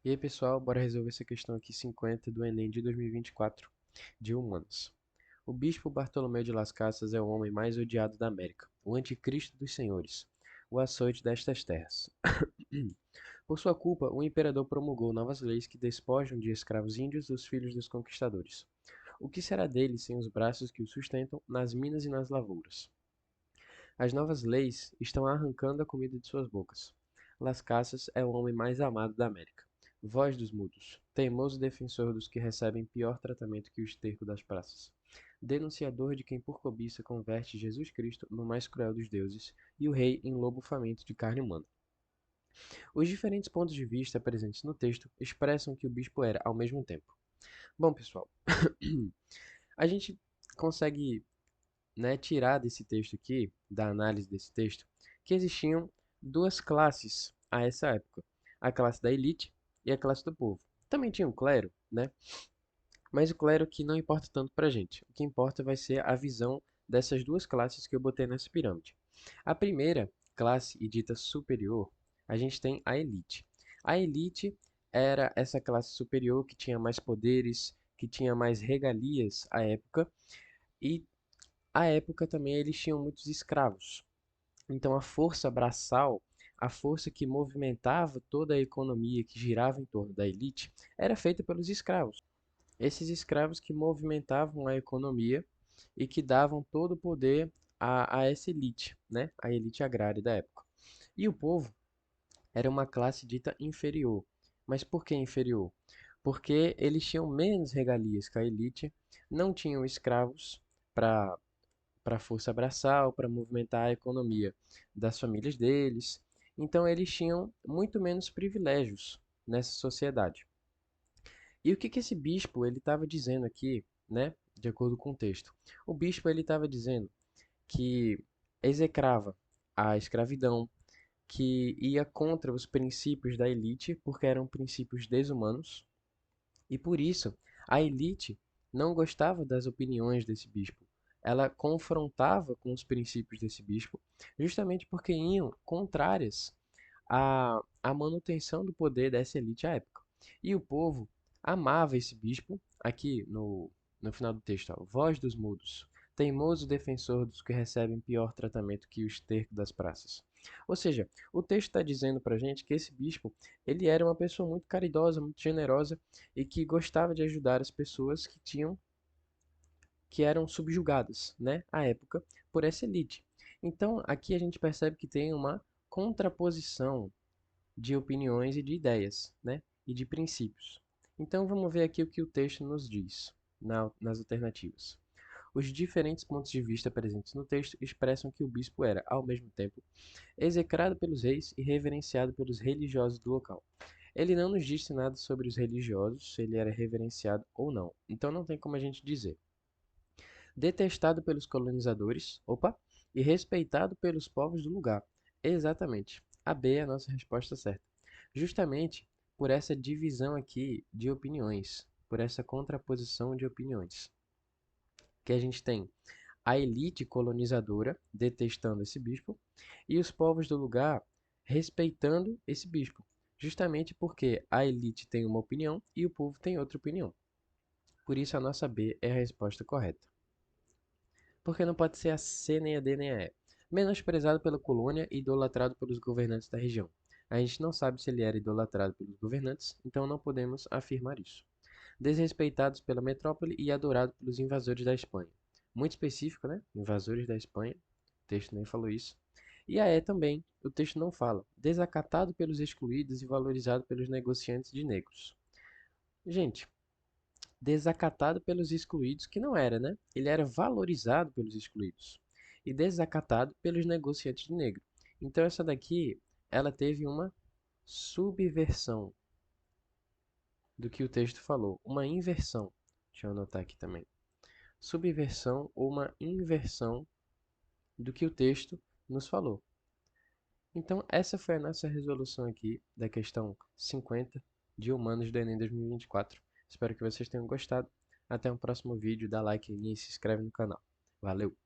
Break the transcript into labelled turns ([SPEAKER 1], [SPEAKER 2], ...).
[SPEAKER 1] E aí, pessoal, bora resolver essa questão aqui 50 do Enem de 2024 de Humanos. O bispo Bartolomeu de Las Casas é o homem mais odiado da América, o anticristo dos senhores, o açoite destas terras. Por sua culpa, o imperador promulgou novas leis que despojam de escravos índios os filhos dos conquistadores. O que será dele sem os braços que o sustentam nas minas e nas lavouras? As novas leis estão arrancando a comida de suas bocas. Las Casas é o homem mais amado da América. Voz dos mudos, teimoso defensor dos que recebem pior tratamento que o esterco das praças. Denunciador de quem por cobiça converte Jesus Cristo no mais cruel dos deuses e o rei em lobo faminto de carne humana. Os diferentes pontos de vista presentes no texto expressam que o bispo era ao mesmo tempo. Bom, pessoal, a gente consegue, né, tirar desse texto aqui, da análise desse texto, que existiam duas classes a essa época: a classe da elite e a classe do povo. Também tinha o clero, né? Mas o clero que não importa tanto pra gente. O que importa vai ser a visão dessas duas classes que eu botei nessa pirâmide. A primeira classe e dita superior, a gente tem a elite. A elite era essa classe superior que tinha mais poderes, que tinha mais regalias à época, e à época também eles tinham muitos escravos. Então a força braçal, a força que movimentava toda a economia que girava em torno da elite, era feita pelos escravos. Esses escravos que movimentavam a economia e que davam todo o poder a essa elite, né? A elite agrária da época. E o povo era uma classe dita inferior. Mas por que inferior? Porque eles tinham menos regalias que a elite, não tinham escravos para força braçal, para movimentar a economia das famílias deles. Então eles tinham muito menos privilégios nessa sociedade. E o que que esse bispo ele estava dizendo aqui, né, de acordo com o texto? O bispo ele estava dizendo que execrava a escravidão, que ia contra os princípios da elite, porque eram princípios desumanos, e por isso a elite não gostava das opiniões desse bispo. Ela confrontava com os princípios desse bispo, justamente porque iam contrárias à manutenção do poder dessa elite à época. E o povo amava esse bispo, aqui no final do texto, ó, voz dos mudos, teimoso defensor dos que recebem pior tratamento que o esterco das praças. Ou seja, o texto está dizendo para a gente que esse bispo ele era uma pessoa muito caridosa, muito generosa e que gostava de ajudar as pessoas que eram subjugadas, né, à época, por essa elite. Então, aqui a gente percebe que tem uma contraposição de opiniões e de ideias, né, e de princípios. Então, vamos ver aqui o que o texto nos diz nas alternativas. Os diferentes pontos de vista presentes no texto expressam que o bispo era, ao mesmo tempo, execrado pelos reis e reverenciado pelos religiosos do local. Ele não nos disse nada sobre os religiosos, se ele era reverenciado ou não. Então não tem como a gente dizer. Detestado pelos colonizadores, opa, e respeitado pelos povos do lugar. Exatamente. A B é a nossa resposta certa. Justamente por essa divisão aqui de opiniões, por essa contraposição de opiniões, que a gente tem a elite colonizadora detestando esse bispo e os povos do lugar respeitando esse bispo, justamente porque a elite tem uma opinião e o povo tem outra opinião. Por isso a nossa B é a resposta correta. Porque não pode ser a C, nem a D, nem a E. Menosprezado pela colônia e idolatrado pelos governantes da região. A gente não sabe se ele era idolatrado pelos governantes, então não podemos afirmar isso. Desrespeitados pela metrópole e adorado pelos invasores da Espanha. Muito específico, né? Invasores da Espanha. O texto nem falou isso. E a E também, o texto não fala. Desacatado pelos excluídos e valorizado pelos negociantes de negros. Gente, desacatado pelos excluídos, que não era, né? Ele era valorizado pelos excluídos e desacatado pelos negociantes de negro. Então essa daqui, ela teve uma subversão do que o texto falou, uma inversão. Deixa eu anotar aqui também. Subversão ou uma inversão do que o texto nos falou. Então essa foi a nossa resolução aqui da questão 50 de Humanos do Enem 2024. Espero que vocês tenham gostado. Até um próximo vídeo, dá like aí e se inscreve no canal. Valeu!